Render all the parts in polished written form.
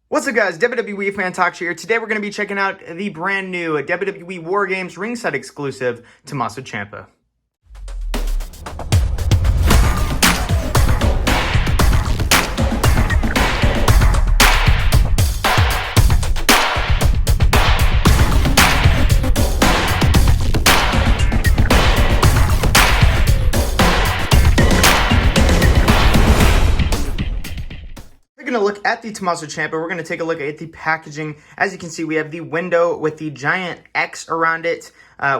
What's up, guys? WWE Fan Talk here. Today we're going to be checking out the brand new WWE War Games ringside exclusive Tommaso Ciampa. We're going to look at the Tommaso Ciampa. We're going to take a look at the packaging. As you can see, we have the window with the giant X around it.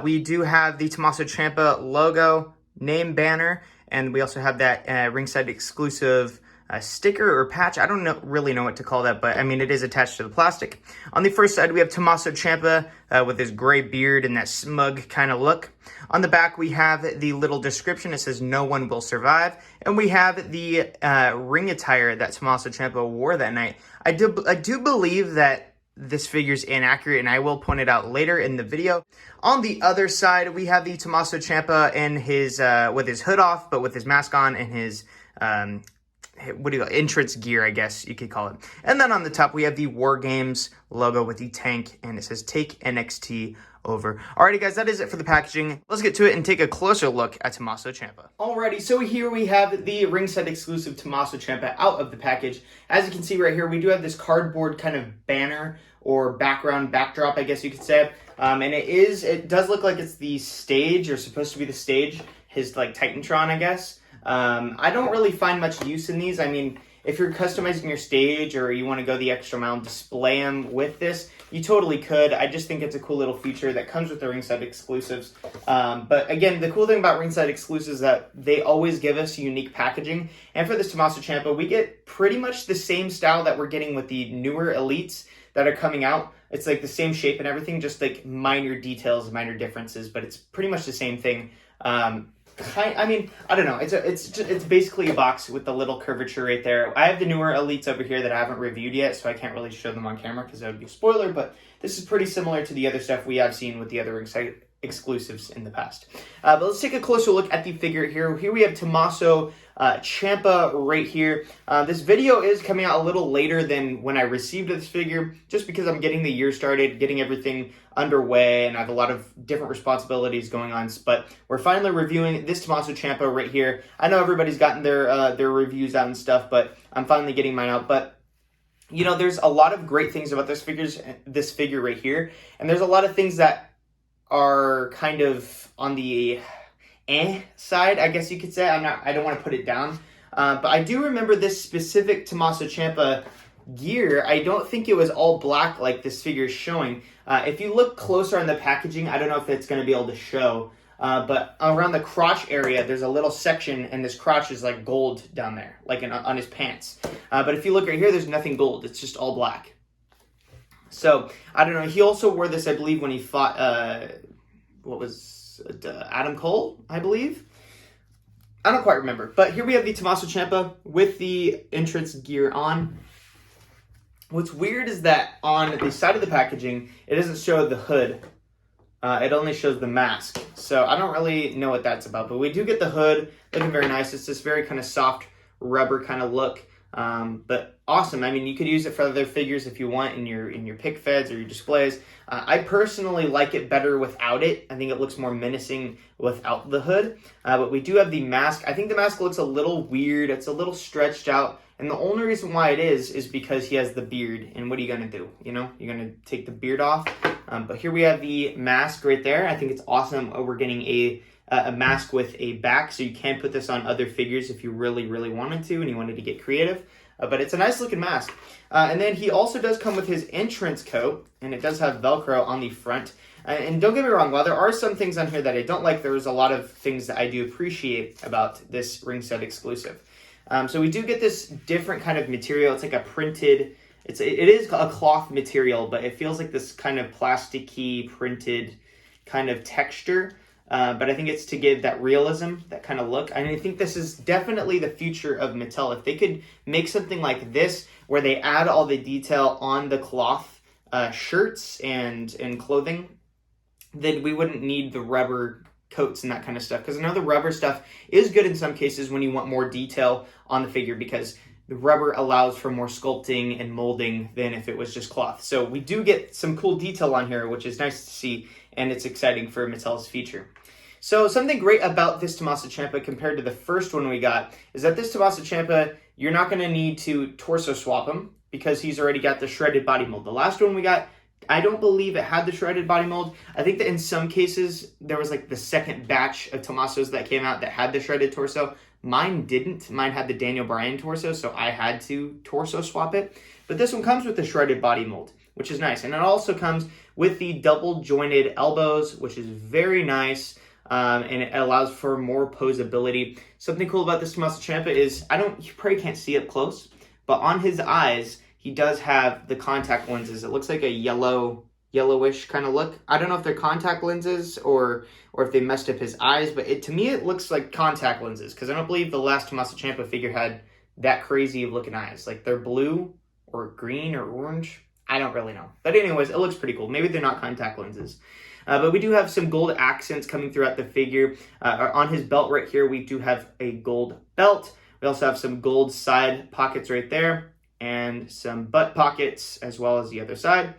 We do have the Tommaso Ciampa logo, name banner, and we also have that ringside exclusive sticker or patch. I don't really know what to call that, but I mean, it is attached to the plastic. On the first side, we have Tommaso Ciampa with his gray beard and that smug kind of look. On the back, we have the little description. It says, "No one will survive." And we have the ring attire that Tommaso Ciampa wore that night. I do believe that this figure's inaccurate, and I will point it out later in the video. On the other side, we have the Tommaso Ciampa in his with his hood off, but with his mask on and his entrance gear, I guess you could call it. And then on the top, we have the War Games logo with the tank, and it says "Take NXT over." Alrighty, guys, that is it for the packaging. Let's get to it and take a closer look at Tommaso Ciampa. Alrighty, so here we have the ringside exclusive Tommaso Ciampa out of the package. As you can see right here, we do have this cardboard kind of banner or backdrop, I guess you could say. And it does look like it's the stage, or supposed to be the stage, his like Titantron, I guess. I don't really find much use in these. I mean, if you're customizing your stage or you want to go the extra mile and display them with this, you totally could. I just think it's a cool little feature that comes with the ringside exclusives. But again, the cool thing about ringside exclusives is that they always give us unique packaging. And for this Tommaso Ciampa, we get pretty much the same style that we're getting with the newer Elites that are coming out. It's like the same shape and everything, just like minor details, minor differences, but it's pretty much the same thing. I mean, I don't know. It's basically a box with the little curvature right there. I have the newer Elites over here that I haven't reviewed yet, so I can't really show them on camera because that would be a spoiler, but this is pretty similar to the other stuff we have seen with the other ringside exclusives in the past. But let's take a closer look at the figure here. Here we have Tommaso Ciampa right here. This video is coming out a little later than when I received this figure, just because I'm getting the year started, getting everything underway, and I have a lot of different responsibilities going on. But we're finally reviewing this Tommaso Ciampa right here. I know everybody's gotten their reviews out and stuff, but I'm finally getting mine out. But you know, there's a lot of great things about this figure right here, and there's a lot of things that are kind of on the side, I guess you could say. I don't want to put it down. But I do remember this specific Tommaso Ciampa gear. I don't think it was all black like this figure is showing. If you look closer on the packaging, I don't know if it's going to be able to show, but around the crotch area, there's a little section, and this crotch is like gold down there, like on his pants. But if you look right here, there's nothing gold. It's just all black. So, I don't know. He also wore this, I believe, when he fought, Adam Cole, I believe? I don't quite remember. But here we have the Tommaso Ciampa with the entrance gear on. What's weird is that on the side of the packaging, it doesn't show the hood. It only shows the mask. So, I don't really know what that's about. But we do get the hood looking very nice. It's this very kind of soft rubber kind of look. But awesome. I mean, you could use it for other figures if you want in your pick feds or your displays. I personally like it better without it. I think it looks more menacing without the hood. But we do have the mask. I think the mask looks a little weird. It's a little stretched out. And the only reason why it is because he has the beard. And what are you going to do? You know, you're going to take the beard off. But here we have the mask right there. I think it's awesome. We're getting a mask with a back, so you can put this on other figures if you really, really wanted to and you wanted to get creative. But it's a nice looking mask. And then he also does come with his entrance coat, and it does have Velcro on the front. And don't get me wrong, while there are some things on here that I don't like, there's a lot of things that I do appreciate about this ringside exclusive. So we do get this different kind of material. It's like a printed, it is a cloth material, but it feels like this kind of plasticky printed kind of texture. But I think it's to give that realism, that kind of look. And I think this is definitely the future of Mattel. If they could make something like this, where they add all the detail on the cloth shirts and clothing, then we wouldn't need the rubber coats and that kind of stuff. Because I know the rubber stuff is good in some cases when you want more detail on the figure, because the rubber allows for more sculpting and molding than if it was just cloth. So we do get some cool detail on here, which is nice to see, and it's exciting for Mattel's future. So something great about this Tommaso Ciampa compared to the first one we got is that this Tommaso Ciampa, you're not going to need to torso swap him because he's already got the shredded body mold. The last one we got, I don't believe it had the shredded body mold. I think that in some cases, there was like the second batch of Tommasos that came out that had the shredded torso. Mine didn't. Mine had the Daniel Bryan torso, so I had to torso swap it. But this one comes with the shredded body mold, which is nice. And it also comes with the double jointed elbows, which is very nice. And it allows for more posability. Something cool about this Tommaso Ciampa is, you probably can't see up close, but on his eyes, he does have the contact lenses. It looks like a yellowish kind of look. I don't know if they're contact lenses or if they messed up his eyes, but to me it looks like contact lenses because I don't believe the last Tommaso Ciampa figure had that crazy of looking eyes. Like they're blue or green or orange. I don't really know. But anyways, it looks pretty cool. Maybe they're not contact lenses. But we do have some gold accents coming throughout the figure. On his belt right here, we do have a gold belt. We also have some gold side pockets right there and some butt pockets as well as the other side.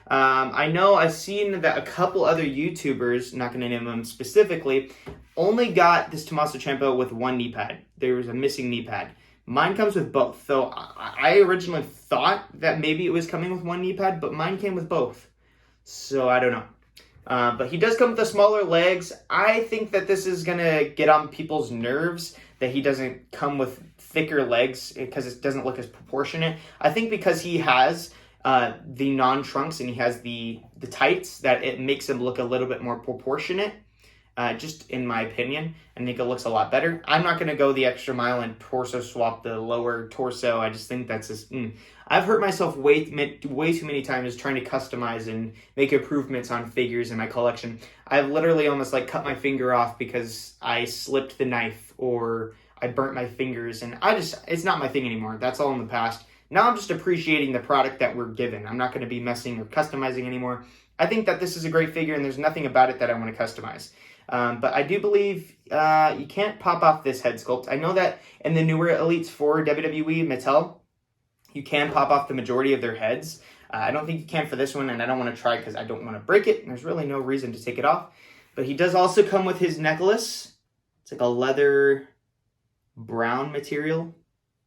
I know I've seen that a couple other YouTubers, not going to name them specifically, only got this Tommaso Ciampa with one knee pad. There was a missing knee pad. Mine comes with both. So I originally thought that maybe it was coming with one knee pad, but mine came with both. So I don't know. But he does come with the smaller legs. I think that this is going to get on people's nerves that he doesn't come with thicker legs because it doesn't look as proportionate. I think because he has the non-trunks and he has the tights that it makes him look a little bit more proportionate. Just in my opinion, I think it looks a lot better. I'm not going to go the extra mile and torso swap the lower torso. I just think that's just... I've hurt myself way too many times trying to customize and make improvements on figures in my collection. I've literally almost like cut my finger off because I slipped the knife or I burnt my fingers, and it's not my thing anymore. That's all in the past. Now I'm just appreciating the product that we're given. I'm not going to be messing or customizing anymore. I think that this is a great figure and there's nothing about it that I want to customize. But I do believe you can't pop off this head sculpt. I know that in the newer Elites for WWE Mattel, you can pop off the majority of their heads. I don't think you can for this one, and I don't want to try because I don't want to break it. And there's really no reason to take it off. But he does also come with his necklace. It's like a leather brown material.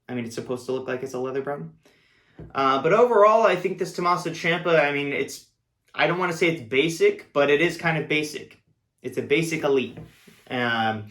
I mean, it's supposed to look like it's a leather brown. But overall, I think this Tommaso Ciampa, I mean, I don't want to say it's basic, but it is kind of basic. It's a basic Elite. And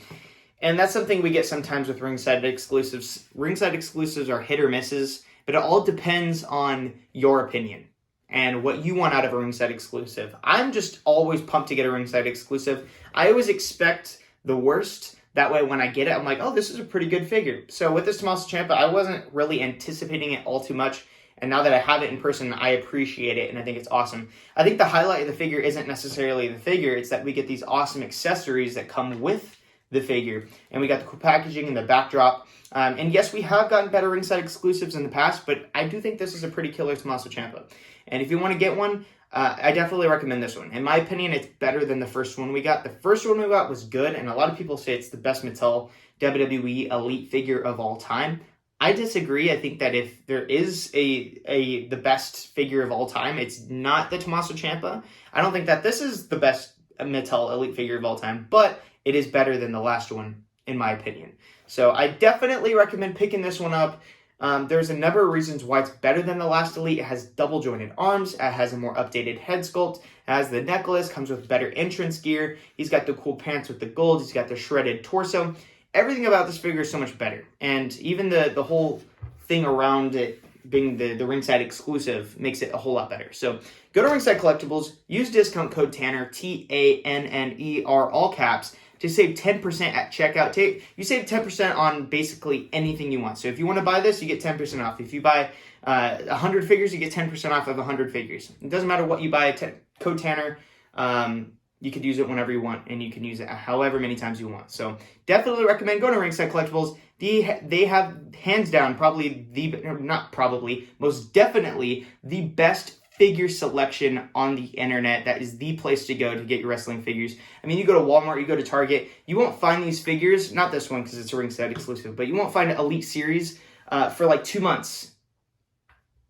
that's something we get sometimes with ringside exclusives. Ringside exclusives are hit or misses, but it all depends on your opinion and what you want out of a ringside exclusive. I'm just always pumped to get a ringside exclusive. I always expect the worst. That way when I get it, I'm like, oh, this is a pretty good figure. So with this Tommaso Ciampa, I wasn't really anticipating it all too much. And now that I have it in person, I appreciate it, and I think it's awesome. I think the highlight of the figure isn't necessarily the figure. It's that we get these awesome accessories that come with the figure. And we got the cool packaging and the backdrop. And yes, we have gotten better ringside exclusives in the past, but I do think this is a pretty killer Tommaso Ciampa. And if you want to get one, I definitely recommend this one. In my opinion, it's better than the first one we got. The first one we got was good, and a lot of people say it's the best Mattel WWE Elite figure of all time. I disagree. I think that if there is the best figure of all time, it's not the Tommaso Ciampa. I don't think that this is the best Mattel Elite figure of all time, but it is better than the last one, in my opinion. So I definitely recommend picking this one up. There's a number of reasons why it's better than the last Elite. It has double jointed arms. It has a more updated head sculpt. It has the necklace. Comes with better entrance gear. He's got the cool pants with the gold. He's got the shredded torso. Everything about this figure is so much better. And even the whole thing around it being the ringside exclusive makes it a whole lot better. So go to Ringside Collectibles. Use discount code Tanner, TANNER, all caps, to save 10% at checkout. You save 10% on basically anything you want. So if you want to buy this, you get 10% off. If you buy 100 figures, you get 10% off of 100 figures. It doesn't matter what you buy, code Tanner. You could use it whenever you want, and you can use it however many times you want. So definitely recommend going to Ringside Collectibles. They have, hands down, most definitely the best figure selection on the internet. That is the place to go to get your wrestling figures. I mean, you go to Walmart, you go to Target, you won't find these figures, not this one because it's a Ringside exclusive, but you won't find an Elite Series for like 2 months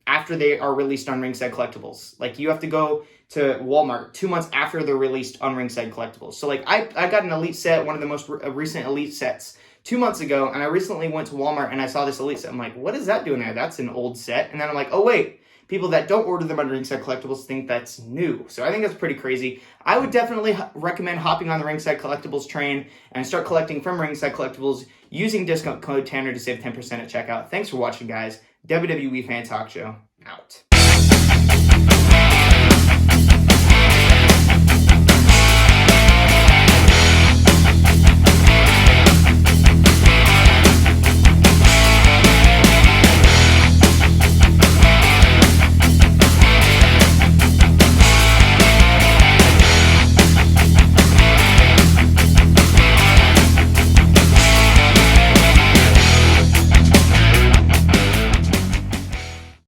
after they are released on Ringside Collectibles. Like, you have to go to Walmart 2 months after they're released on Ringside Collectibles. So, like, I got an Elite set, one of the most recent Elite sets, 2 months ago, and I recently went to Walmart and I saw this Elite set. I'm like, what is that doing there? That's an old set. And then I'm like, oh, wait. People that don't order them on Ringside Collectibles think that's new. So I think that's pretty crazy. I would definitely recommend hopping on the Ringside Collectibles train and start collecting from Ringside Collectibles using discount code Tanner to save 10% at checkout. Thanks for watching, guys. WWE Fan Talk Show, out.